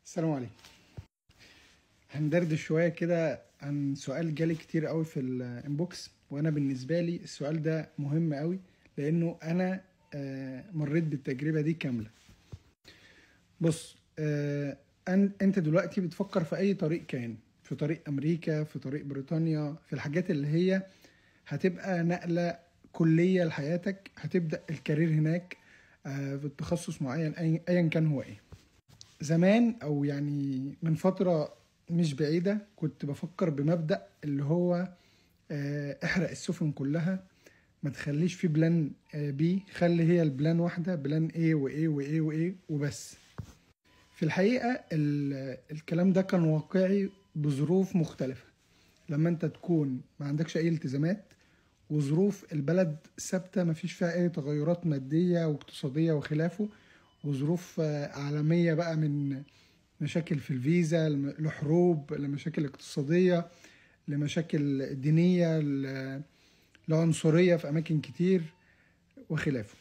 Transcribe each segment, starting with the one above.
السلام عليكم. هندردش شوية كده عن سؤال جالي كتير قوي في الانبوكس، وانا بالنسبة لي السؤال ده مهم قوي لانه انا مريت بالتجربة دي كاملة. بص، انت دلوقتي بتفكر في اي طريق، كان في طريق امريكا، في طريق بريطانيا، في الحاجات اللي هي هتبقى نقلة كلية لحياتك، هتبدأ الكارير هناك في التخصص معين ايا كان هو ايه. زمان او يعني من فترة مش بعيدة كنت بفكر بمبدأ اللي هو احرق السفن كلها، ما تخليش في بلان بي، خلي هي البلان واحدة، بلان ايه وايه وايه وايه وبس. في الحقيقة الكلام ده كان واقعي بظروف مختلفة. لما انت تكون ما عندكش اي التزامات وظروف البلد ثابتة مفيش فيها اي تغيرات مادية واقتصادية وخلافه، وظروف عالمية بقى، من مشاكل في الفيزا لحروب لمشاكل اقتصادية لمشاكل دينية لعنصرية في أماكن كتير وخلافه.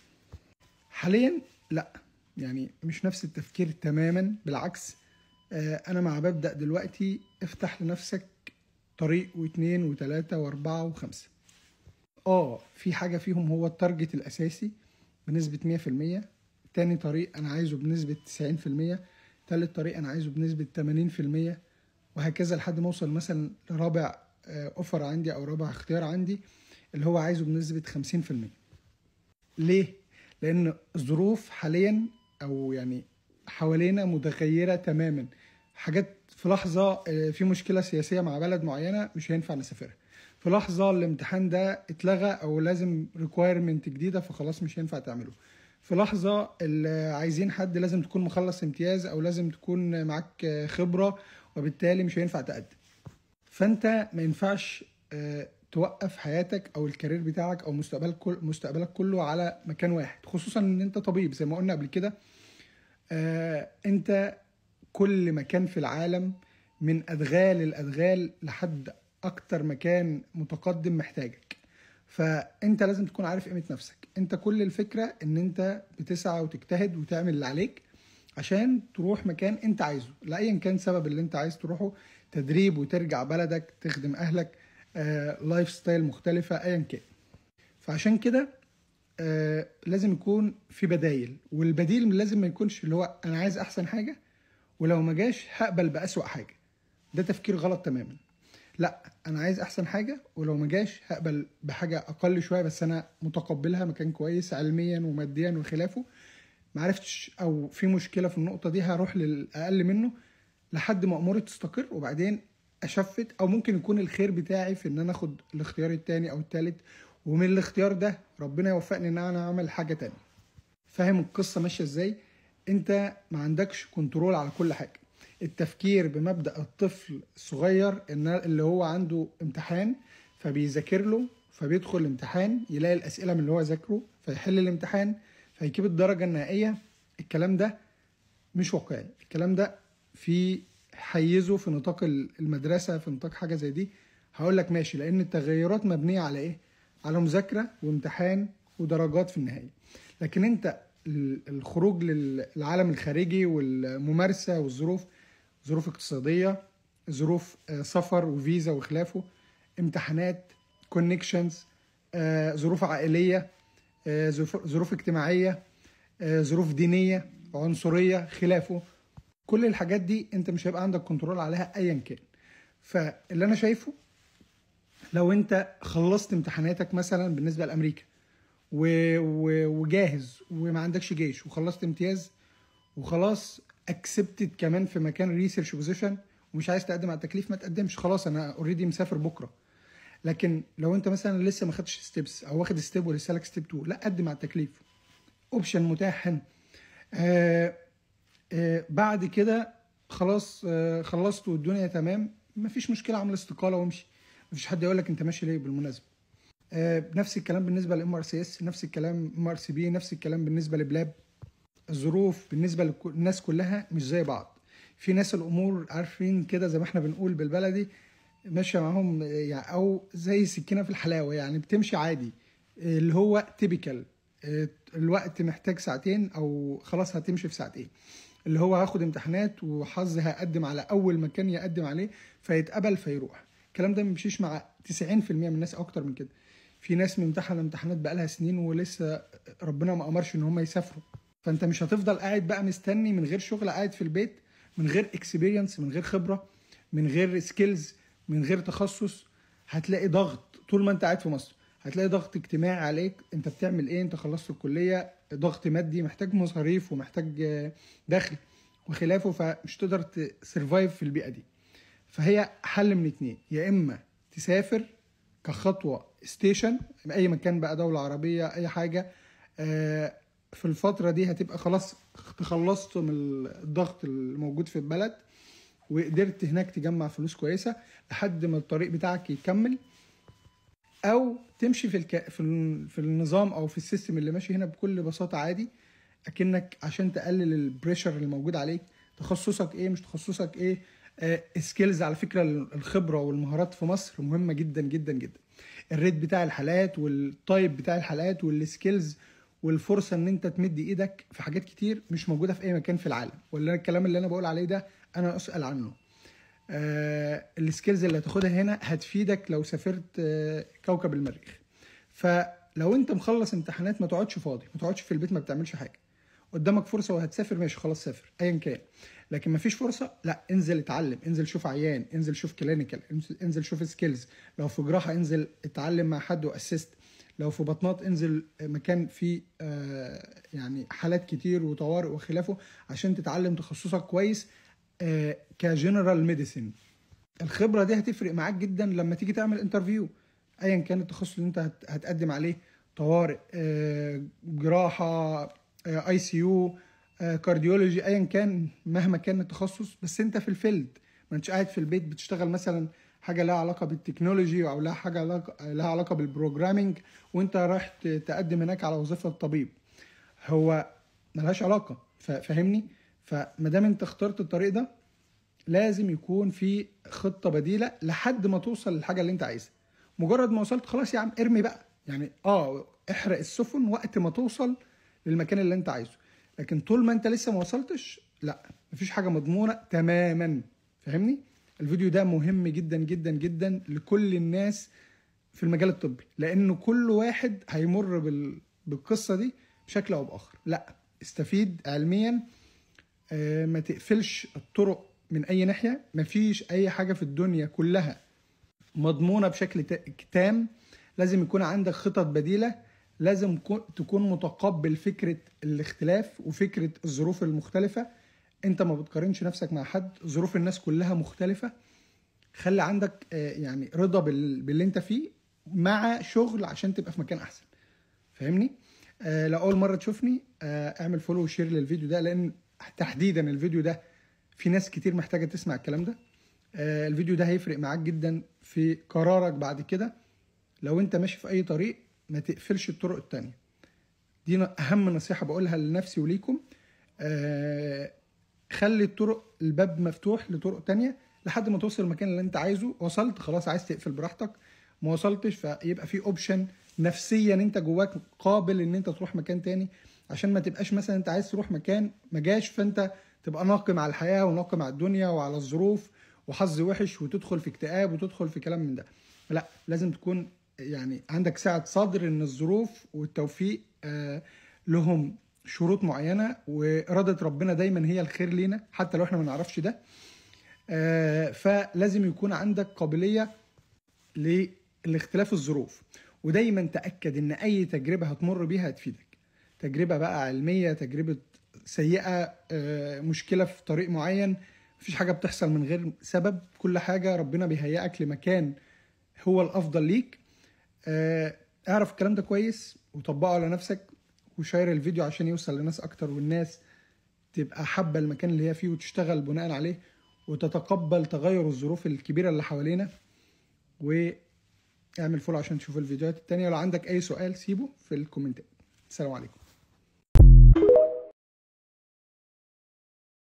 حاليا لا، يعني مش نفس التفكير تماما، بالعكس. أنا مع ببدأ دلوقتي افتح لنفسك طريق واثنين وثلاثة واربعة وخمسة. في حاجة فيهم هو التارجت الأساسي بنسبة 100%، تاني طريق أنا عايزه بنسبة 90%، تالت طريق أنا عايزه بنسبة 80%، وهكذا لحد ما أوصل مثلا لرابع أوفر عندي أو رابع اختيار عندي اللي هو عايزه بنسبة 50%. ليه؟ لأن الظروف حاليا أو يعني حوالينا متغيرة تماما. حاجات في لحظة في مشكلة سياسية مع بلد معينة مش هينفع نسافرها، في لحظة الامتحان ده اتلغى أو لازم ريكوايرمنت جديدة فخلاص مش هينفع تعمله، في لحظة اللي عايزين حد لازم تكون مخلص امتياز أو لازم تكون معاك خبرة وبالتالي مش هينفع تقدم. فأنت ما ينفعش توقف حياتك او الكارير بتاعك او مستقبلك كله على مكان واحد، خصوصا ان انت طبيب زي ما قلنا قبل كده. انت كل مكان في العالم من ادغال الادغال لحد اكتر مكان متقدم محتاجك، فانت لازم تكون عارف قيمة نفسك. انت كل الفكرة ان انت بتسعى وتجتهد وتعمل اللي عليك عشان تروح مكان انت عايزه، لايا كان سبب اللي انت عايز تروحه، تدريب وترجع بلدك تخدم اهلك، لايف ستايل مختلفة ايا كان. فعشان كده لازم يكون في بدايل، والبديل لازم ما يكونش اللي هو انا عايز احسن حاجة ولو ما جاش هقبل بأسوأ حاجة. ده تفكير غلط تماما. لا، انا عايز احسن حاجة ولو ما جاش هقبل بحاجة اقل شوية بس انا متقبلها، مكان كويس علميا وماديا وخلافه. معرفتش او في مشكلة في النقطة دي هروح للأقل منه لحد ما اموري تستقر، وبعدين اشفت، او ممكن يكون الخير بتاعي في ان انا اخد الاختيار التاني او التالت، ومن الاختيار ده ربنا يوفقني ان انا اعمل حاجة تانية. فاهم القصة ماشية ازاي؟ انت ما عندكش كنترول على كل حاجة. التفكير بمبدأ الطفل الصغير ان اللي هو عنده امتحان فبيذاكر له، فبيدخل الامتحان يلاقي الاسئلة من اللي هو ذاكره فيحل الامتحان فيجيب الدرجة النهائية. الكلام ده مش واقعي، الكلام ده في حيزه في نطاق المدرسة، في نطاق حاجة زي دي هقول لك ماشي، لان التغيرات مبنية على ايه؟ على مذاكرة وامتحان ودرجات في النهاية. لكن انت الخروج للعالم الخارجي والممارسة والظروف، ظروف اقتصادية، ظروف سفر وفيزا وخلافه، امتحانات، كونكشنز، ظروف عائلية، ظروف اجتماعية، ظروف دينية، عنصرية، خلافه، كل الحاجات دي انت مش هيبقى عندك كنترول عليها ايا كان. فاللي انا شايفه لو انت خلصت امتحاناتك مثلا بالنسبة لأمريكا وجاهز وما عندكش جيش وخلصت امتياز وخلاص اكسبتد كمان في مكان ريسيرش بوزيشن ومش عايز تقدم على التكليف، ما تقدمش، خلاص انا اوريدي مسافر بكره. لكن لو انت مثلا لسه ما خدتش ستيبس او واخد ستيب ولسه لك ستيب 2، لا قدم على التكليف، اوبشن متاح هنا. بعد كده خلاص خلصت والدنيا تمام، مفيش مشكله، اعمل استقاله وامشي، مفيش حد يقول لك انت ماشي ليه بالمناسبه. نفس الكلام بالنسبه للام ار سي اس، نفس الكلام ام ار سي بي، نفس الكلام بالنسبه لبلاب. الظروف بالنسبه للناس كلها مش زي بعض. في ناس الامور عارفين كده زي ما احنا بنقول بالبلدي ماشيه معاهم يعني، او زي سكينه في الحلاوه، يعني بتمشي عادي، اللي هو تيبيكال، الوقت محتاج ساعتين او خلاص هتمشي في ساعتين. اللي هو هاخد امتحانات وحظي هقدم على اول مكان يقدم عليه فيتقبل فيروح. الكلام ده ما بيمشيش مع 90% من الناس، اكتر من كده. في ناس ممتحنه امتحانات بقالها سنين ولسه ربنا ما امرش ان هم يسافروا. فانت مش هتفضل قاعد بقى مستني من غير شغل، قاعد في البيت من غير اكسبيرينس، من غير خبره، من غير سكيلز، من غير تخصص. هتلاقي ضغط طول ما انت قاعد في مصر، هتلاقي ضغط اجتماعي عليك. انت بتعمل ايه؟ انت خلصت الكليه، ضغط مادي، محتاج مصاريف ومحتاج دخل وخلافه، فمش تقدر تسرفايف في البيئه دي. فهي حل من اتنين: يا اما تسافر كخطوه ستيشن اي مكان بقى، دوله عربيه، اي حاجه. في الفتره دي هتبقى خلاص تخلصت من الضغط الموجود في البلد، وقدرت هناك تجمع فلوس كويسه لحد ما الطريق بتاعك يكمل. او تمشي في النظام او في السيستم اللي ماشي هنا بكل بساطه عادي، اكنك عشان تقلل البريشر اللي موجود عليك. تخصصك ايه؟ مش تخصصك ايه؟ سكيلز. على فكره الخبره والمهارات في مصر مهمه جدا جدا جدا. الريت بتاع الحالات والتايب بتاع الحالات والسكيلز والفرصه ان انت تمد ايدك في حاجات كتير مش موجوده في اي مكان في العالم. ولا الكلام اللي انا بقول عليه ده انا اسال عنه. السكيلز اللي هتاخدها هنا هتفيدك لو سافرت كوكب المريخ. فلو انت مخلص امتحانات ما تقعدش فاضي، ما تقعدش في البيت ما بتعملش حاجه. قدامك فرصه وهتسافر، ماشي خلاص سافر ايا كان. لكن ما فيش فرصه، لا، انزل اتعلم، انزل شوف عيان، انزل شوف كلينيكال، انزل شوف سكيلز. لو في جراحه انزل اتعلم مع حد واسيست. لو في بطنات انزل مكان فيه يعني حالات كتير وطوارئ وخلافه عشان تتعلم تخصصك كويس كجنرال ميديسين. الخبره دي هتفرق معاك جدا لما تيجي تعمل انترفيو ايا كان التخصص اللي انت هتقدم عليه. طوارئ، جراحه، اي سي يو، كارديولوجي، ايا كان مهما كان التخصص، بس انت في الفيلد. ما انتش قاعد في البيت بتشتغل مثلا حاجه لها علاقه بالتكنولوجي او لها علاقه بالبروجرامينج وانت رايح تقدم هناك على وظيفه طبيب. هو ملهاش علاقه. فاهمني؟ فما دام انت اخترت الطريق ده لازم يكون في خطه بديله لحد ما توصل للحاجه اللي انت عايزها. مجرد ما وصلت خلاص يا عم ارمي بقى، يعني احرق السفن وقت ما توصل للمكان اللي انت عايزه. لكن طول ما انت لسه ما وصلتش، لا، مفيش حاجه مضمونه تماما. فاهمني؟ الفيديو ده مهم جدا جدا جدا لكل الناس في المجال الطبي، لانه كل واحد هيمر بالقصه دي بشكل او باخر. لا، استفيد علميا. ما تقفلش الطرق من اي ناحيه. مفيش اي حاجه في الدنيا كلها مضمونه بشكل تام. لازم يكون عندك خطط بديله. لازم تكون متقبل فكره الاختلاف وفكره الظروف المختلفه. انت ما بتقارنش نفسك مع حد، ظروف الناس كلها مختلفه. خلي عندك يعني رضا باللي انت فيه مع شغل عشان تبقى في مكان احسن. فاهمني؟ لو اول مره تشوفني اعمل فولو وشير للفيديو ده، لان تحديدا الفيديو ده في ناس كتير محتاجه تسمع الكلام ده. الفيديو ده هيفرق معاك جدا في قرارك بعد كده. لو انت ماشي في اي طريق ما تقفلش الطرق التانية. دي اهم نصيحه بقولها لنفسي وليكم. خلي الباب مفتوح لطرق تانية لحد ما توصل المكان اللي انت عايزه. وصلت خلاص عايز تقفل براحتك، ما وصلتش فيبقى في اوبشن نفسيا انت جواك قابل ان انت تروح مكان تاني. عشان ما تبقاش مثلا انت عايز تروح مكان ما جاش فانت تبقى ناقم على الحياه وناقم على الدنيا وعلى الظروف وحظ وحش وتدخل في اكتئاب وتدخل في كلام من ده. لا، لازم تكون يعني عندك سعة صدر ان الظروف والتوفيق لهم شروط معينة، وإرادة ربنا دايما هي الخير لينا حتى لو احنا ما نعرفش ده. فلازم يكون عندك قابلية لاختلاف الظروف. ودايما تأكد ان اي تجربة هتمر بيها هتفيدك. تجربة بقى علمية، تجربة سيئة، مشكلة في طريق معين، مفيش حاجة بتحصل من غير سبب. كل حاجة ربنا بيهيئك لمكان هو الأفضل ليك. اعرف الكلام ده كويس وطبقه على نفسك وشير الفيديو عشان يوصل لناس اكتر، والناس تبقى حابة المكان اللي هي فيه وتشتغل بناء عليه وتتقبل تغير الظروف الكبيرة اللي حوالينا. واعمل فولو عشان تشوف الفيديوهات التانية. لو عندك اي سؤال سيبه في الكومنتات. السلام عليكم.